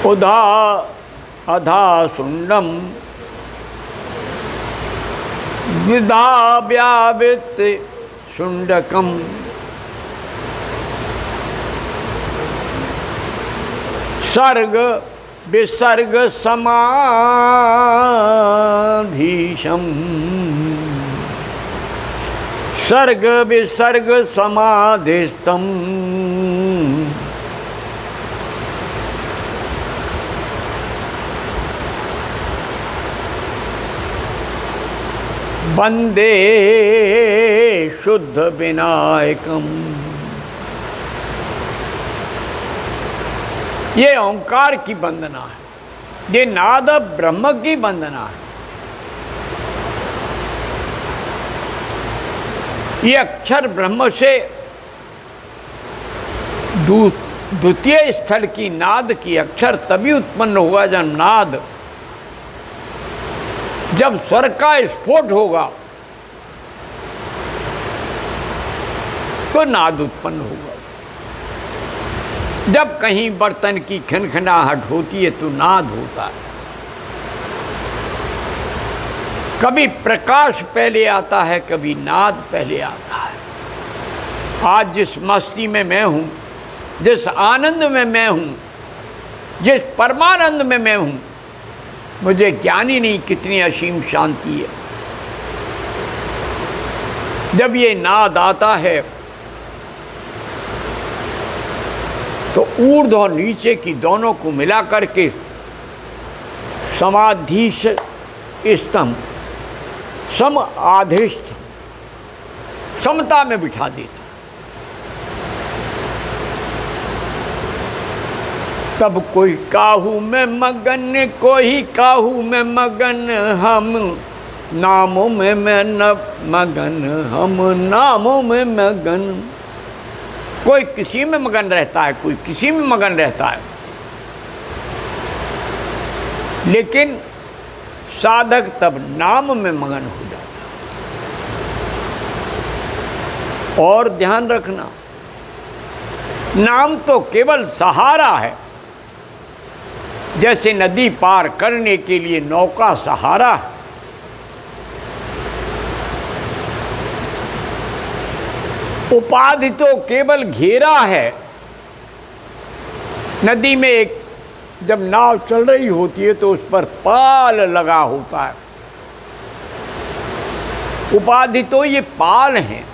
उधा अधा सुंडम द्विधा व्यावृत शुंडकम। सर्ग विसर्ग समाधीशम। सर्ग विसर्ग समाधिस्थम। वंदे शुद्ध विनायकम। ये ओंकार की वंदना है, ये नाद ब्रह्म की वंदना है। ये अक्षर ब्रह्म से द्वितीय स्थल की नाद की अक्षर तभी उत्पन्न हुआ जब स्वर का स्फोट होगा तो नाद उत्पन्न होगा। जब कहीं बर्तन की खनखनाहट होती है तो नाद होता है। कभी प्रकाश पहले आता है, कभी नाद पहले आता है। आज जिस मस्ती में मैं हूं, जिस आनंद में मैं हूं, जिस परमानंद में मैं हूं, मुझे ज्ञान ही नहीं कितनी असीम शांति है। जब ये नाद आता है तो ऊर्ध्व और नीचे की दोनों को मिला करके समाधीश स्तंभ, सम आधिष्ठ, समता में बिठा देता। तब कोई काहू में मगन, कोई काहू में मगन, हम नामों में मैं न मगन, हम नामों में मगन। कोई किसी में मगन रहता है, कोई किसी में मगन रहता है, लेकिन साधक तब नाम में मगन हो जाता। और ध्यान रखना, नाम तो केवल सहारा है। जैसे नदी पार करने के लिए नौका सहारा है, उपाधि तो केवल घेरा है। नदी में एक जब नाव चल रही होती है तो उस पर पाल लगा होता है। उपाधि तो ये पाल हैं।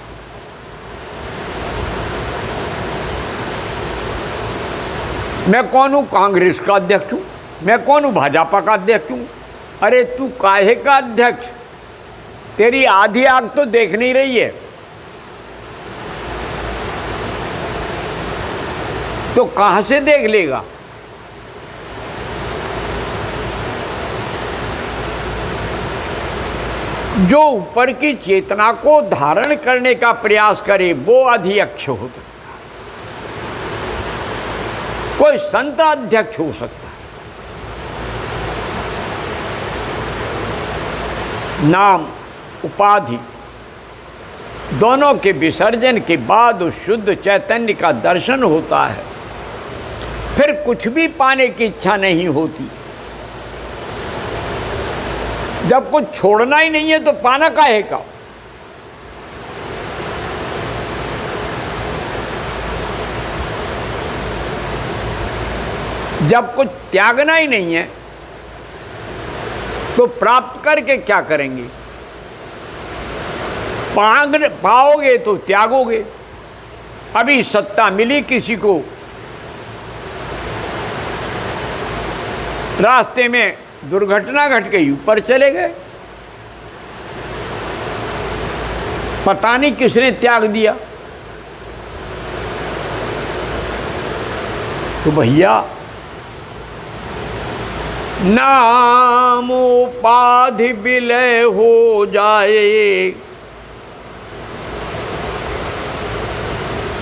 मैं कौन हूं? कांग्रेस का अध्यक्ष हूं। मैं कौन हूं? भाजपा का अध्यक्ष हूं। अरे तू काहे का अध्यक्ष? तेरी आधी आंख तो देख नहीं रही है, तो कहां से देख लेगा? जो ऊपर की चेतना को धारण करने का प्रयास करे वो अध्यक्ष होता है। कोई संत अध्यक्ष हो सकता है। नाम उपाधि दोनों के विसर्जन के बाद उस शुद्ध चैतन्य का दर्शन होता है। फिर कुछ भी पाने की इच्छा नहीं होती। जब कुछ छोड़ना ही नहीं है तो पाना काहे का? जब कुछ त्यागना ही नहीं है तो प्राप्त करके क्या करेंगे? पाओगे तो त्यागोगे। अभी सत्ता मिली किसी को, रास्ते में दुर्घटना घट गई, ऊपर चले गए, पता नहीं किसने त्याग दिया। तो भैया नाम उपाधि विलय हो जाए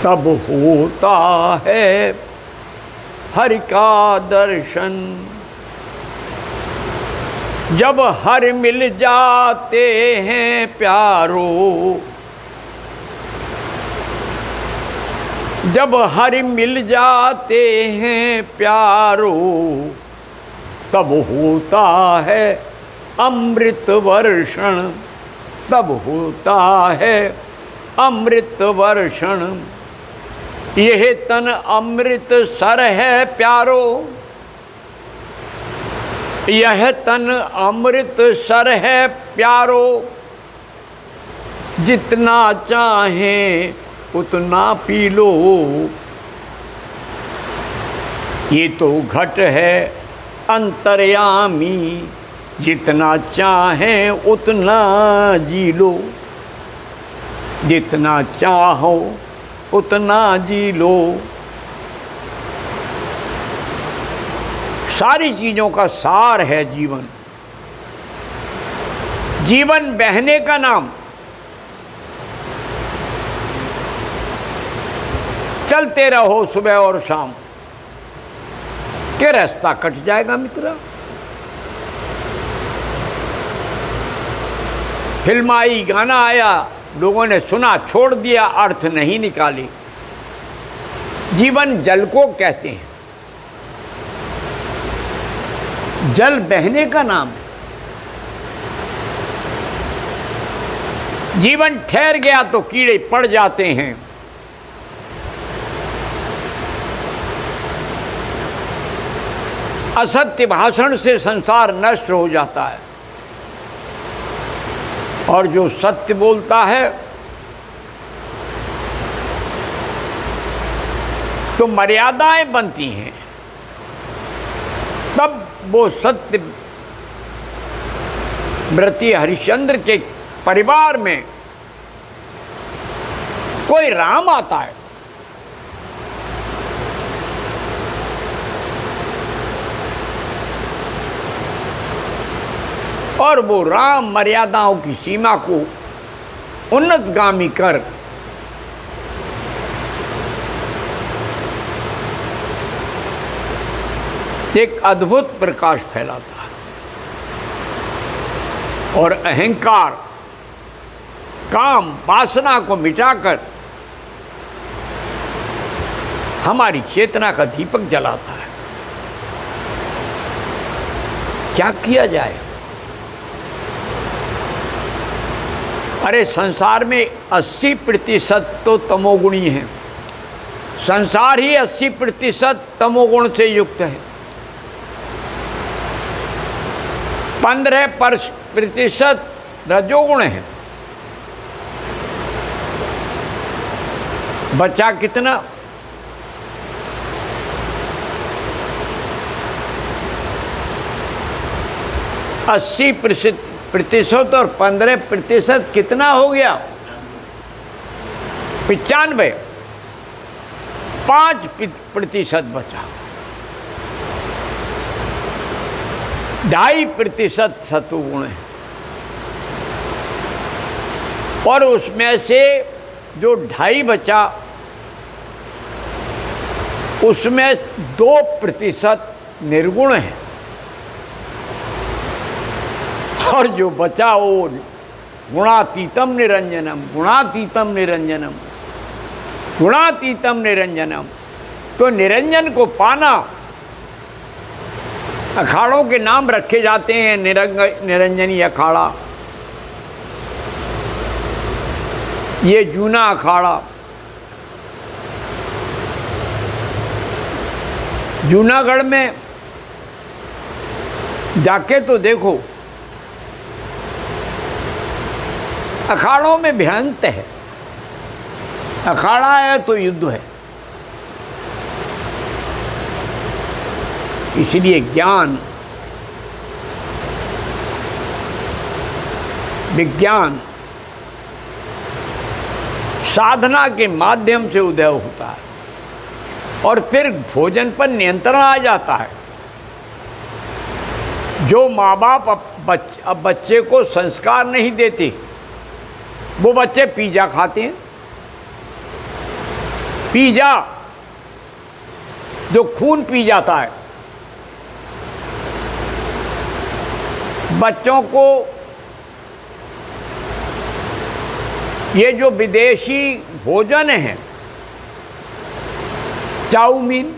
तब होता है हरि का दर्शन। जब हर मिल जाते हैं प्यारो जब हरि मिल जाते हैं प्यारो, तब होता है अमृत वर्षण, तब होता है अमृत वर्षण। यह तन अमृत सर है प्यारो, यह तन अमृत सर है प्यारो। जितना चाहें उतना पी लो, ये तो घट है अंतर्यामी। जितना चाहें उतना जी लो, जितना चाहो उतना जी लो। सारी चीज़ों का सार है जीवन। जीवन बहने का नाम। चलते रहो सुबह और शाम, के रास्ता कट जाएगा मित्र। फिल्म आई, गाना आया, लोगों ने सुना, छोड़ दिया, अर्थ नहीं निकाली। जीवन जल को कहते हैं, जल बहने का नाम है। जीवन ठहर गया तो कीड़े पड़ जाते हैं। असत्य भाषण से संसार नष्ट हो जाता है, और जो सत्य बोलता है तो मर्यादाएं बनती हैं। तब वो सत्य व्रती हरिश्चंद्र के परिवार में कोई राम आता है। और वो राम मर्यादाओं की सीमा को उन्नतगामी कर एक अद्भुत प्रकाश फैलाता है, और अहंकार, काम, वासना को मिटाकर हमारी चेतना का दीपक जलाता है। क्या किया जाए? अरे संसार में 80% तो तमोगुणी हैं। संसार ही 80% तमोगुण से युक्त है। 15% रजोगुण है। बचा कितना? अस्सी प्रतिशत और 15% कितना हो गया? 95। 5% बचा। 2.5% सत्वगुण है, और उसमें से जो 2.5 बचा उसमें 2% निर्गुण है, और जो बचा वो गुणातीतम निरंजनम, गुणातीतम निरंजनम, गुणातीतम निरंजनम। तो निरंजन को पाना, अखाड़ों के नाम रखे जाते हैं, निरंजनी अखाड़ा, ये जूना अखाड़ा। जूनागढ़ में जाके तो देखो, अखाड़ों में भिड़ंत है। अखाड़ा है तो युद्ध है। इसलिए ज्ञान, विज्ञान साधना के माध्यम से उदय होता है, और फिर भोजन पर नियंत्रण आ जाता है। जो माँ बाप अब बच्चे को संस्कार नहीं देते, वो बच्चे पिज़्ज़ा खाते हैं। पिज़्ज़ा जो खून पी जाता है। बच्चों को ये जो विदेशी भोजन है, चाउमीन,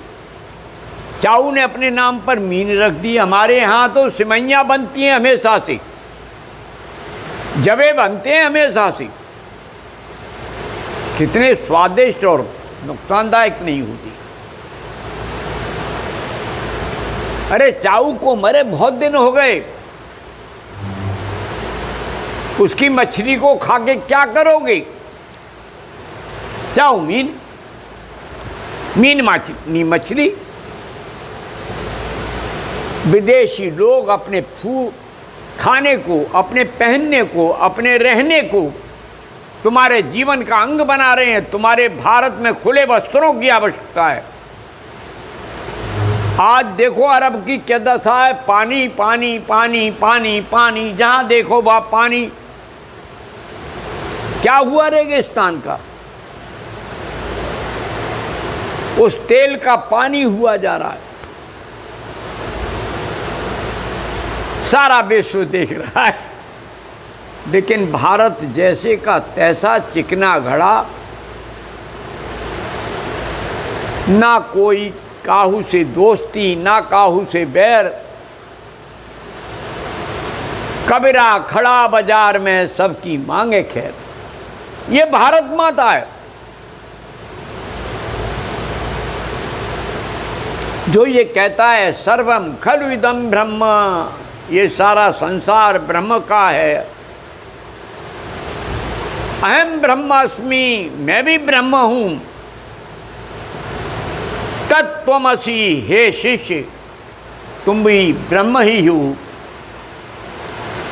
चाऊ ने अपने नाम पर मीन रख दी। हमारे यहाँ तो सिमैयाँ बनती हैं हमेशा से, जबे बनते हैं हमेशा से, कितने स्वादिष्ट और नुकसानदायक नहीं होती। अरे चाऊ को मरे बहुत दिन हो गए, उसकी मछली को खा के क्या करोगे? चाउमीन, मीन मछली। विदेशी लोग अपने खाने को, अपने पहनने को, अपने रहने को तुम्हारे जीवन का अंग बना रहे हैं। तुम्हारे भारत में खुले वस्त्रों की आवश्यकता है। आज देखो अरब की क्या दशा है, पानी पानी पानी पानी पानी, जहां देखो वहां पानी। क्या हुआ रेगिस्तान का? उस तेल का पानी हुआ जा रहा है। सारा विश्व देख रहा है, लेकिन भारत जैसे का तैसा चिकना घड़ा, ना कोई काहू से दोस्ती, ना काहू से बैर। कबीरा खड़ा बाजार में सबकी मांगे खैर। ये भारत माता है जो ये कहता है सर्वम खलु इदं ब्रह्म, ये सारा संसार ब्रह्म का है। अहम ब्रह्मास्मि, मैं भी ब्रह्म हूं। तत्त्वमसि, हे शिष्य तुम भी ब्रह्म ही हो,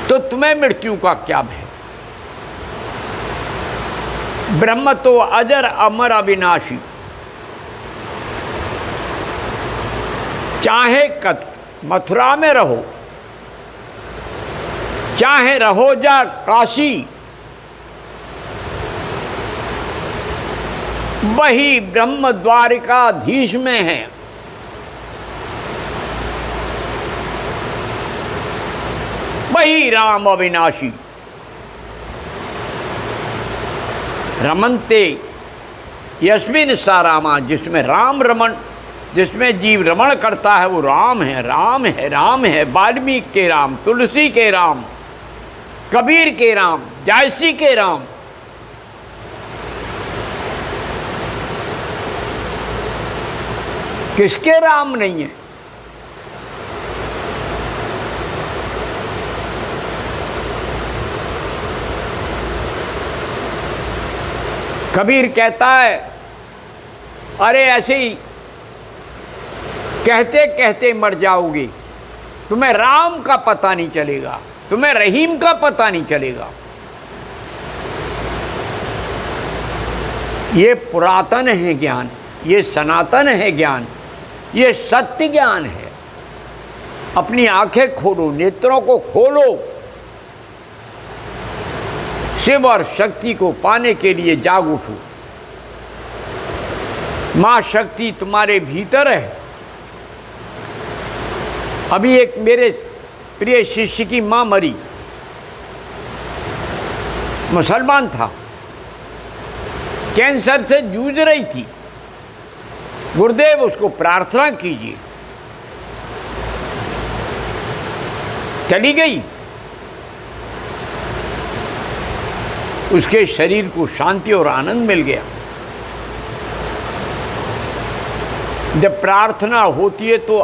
तो तुम्हें मृत्यु का क्या भय? ब्रह्म तो अजर अमर अविनाशी। चाहे मथुरा में रहो, चाहे रहो जा काशी, वही ब्रह्म द्वारिकाधीश में है। वही राम अविनाशी। रमनते यस्मिन् सा रामा, जिसमें राम रमन, जिसमें जीव रमण करता है वो राम है, राम है, राम है। वाल्मीकि के राम, तुलसी के राम, कबीर के राम, जायसी के राम। किसके राम नहीं है? कबीर कहता है, अरे ऐसे ही कहते कहते मर जाओगे, तुम्हें राम का पता नहीं चलेगा, तुम्हें रहीम का पता नहीं चलेगा। ये पुरातन है ज्ञान, ये सनातन है ज्ञान, ये सत्य ज्ञान है। अपनी आंखें खोलो, नेत्रों को खोलो। शिव और शक्ति को पाने के लिए जाग उठो। मां शक्ति तुम्हारे भीतर है। अभी एक मेरे प्रिय शिष्य की मां मरी, मुसलमान था, कैंसर से जूझ रही थी। गुरुदेव उसको प्रार्थना कीजिए। चली गई। उसके शरीर को शांति और आनंद मिल गया। जब प्रार्थना होती है तो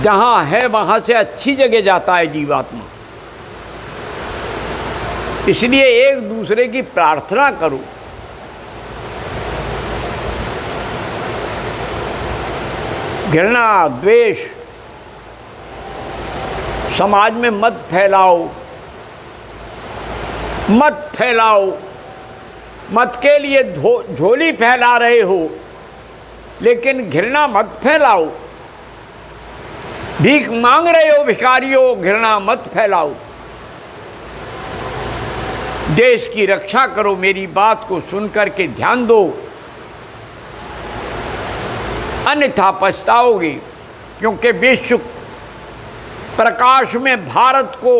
जहां है वहां से अच्छी जगह जाता है जीवात्मा। इसलिए एक दूसरे की प्रार्थना करो। घृणा द्वेष समाज में मत फैलाओ, मत फैलाओ। मत के लिए झोली फैला रहे हो, लेकिन घृणा मत फैलाओ। भीख मांग रहे हो भिखारियों, घृणा मत फैलाओ। देश की रक्षा करो। मेरी बात को सुनकर के ध्यान दो, अन्यथा पछताओगे। क्योंकि विश्व प्रकाश में भारत को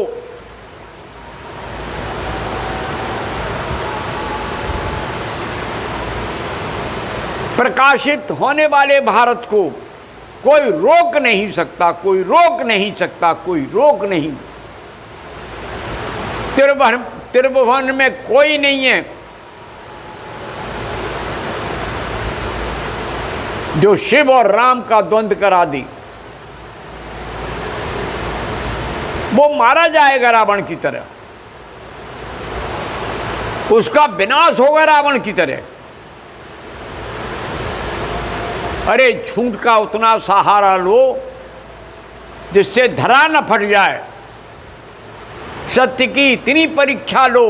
प्रकाशित होने वाले भारत को कोई रोक नहीं सकता, कोई रोक नहीं सकता, कोई रोक नहीं। त्रिभुवन में कोई नहीं है जो शिव और राम का द्वंद्व करा दे। वो मारा जाएगा रावण की तरह, उसका विनाश होगा रावण की तरह। अरे झूठ का उतना सहारा लो जिससे धरा न फट जाए, सत्य की इतनी परीक्षा लो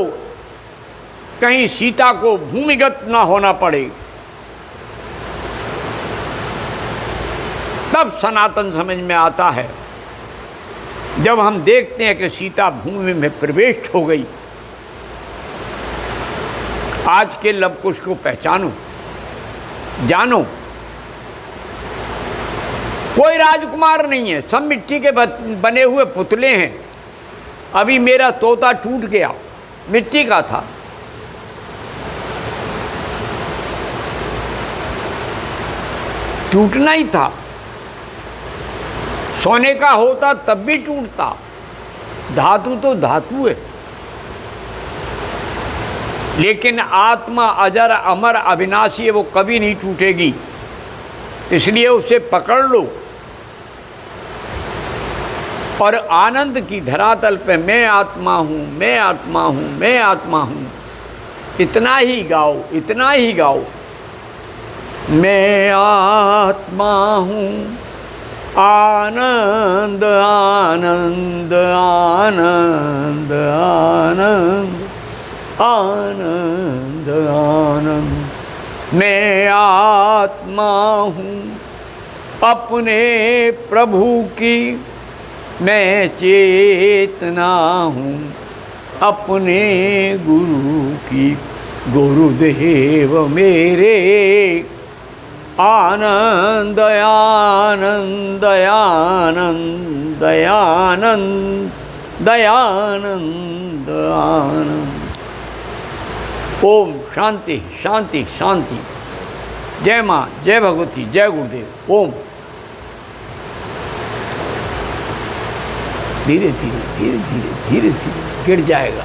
कहीं सीता को भूमिगत ना होना पड़े। तब सनातन समझ में आता है। जब हम देखते हैं कि सीता भूमि में प्रवेश हो गई। आज के लव कुश को पहचानो, जानो। कोई राजकुमार नहीं है, सब मिट्टी के बने हुए पुतले हैं। अभी मेरा तोता टूट गया, मिट्टी का था। टूटना ही था, सोने का होता तब भी टूटता। धातु तो धातु है, लेकिन आत्मा अजर अमर अविनाशी है, वो कभी नहीं टूटेगी। इसलिए उसे पकड़ लो और आनंद की धरातल पे मैं आत्मा हूँ, मैं आत्मा हूँ, मैं आत्मा हूँ, इतना ही गाओ, इतना ही गाओ। मैं आत्मा हूँ, आनंद आनंद आनंद आनंद आनंद आनंद। मैं आत्मा हूँ अपने प्रभु की, मैं चेतना हूँ अपने गुरु की। गुरुदेव मेरे आनंद आनंद आनंद आनंद दयानंद आनंद। ओम शांति शांति शांति। जय माँ, जय भगवती, जय गुरुदेव। ओम। धीरे धीरे धीरे धीरे धीरे धीरे गिर जाएगा।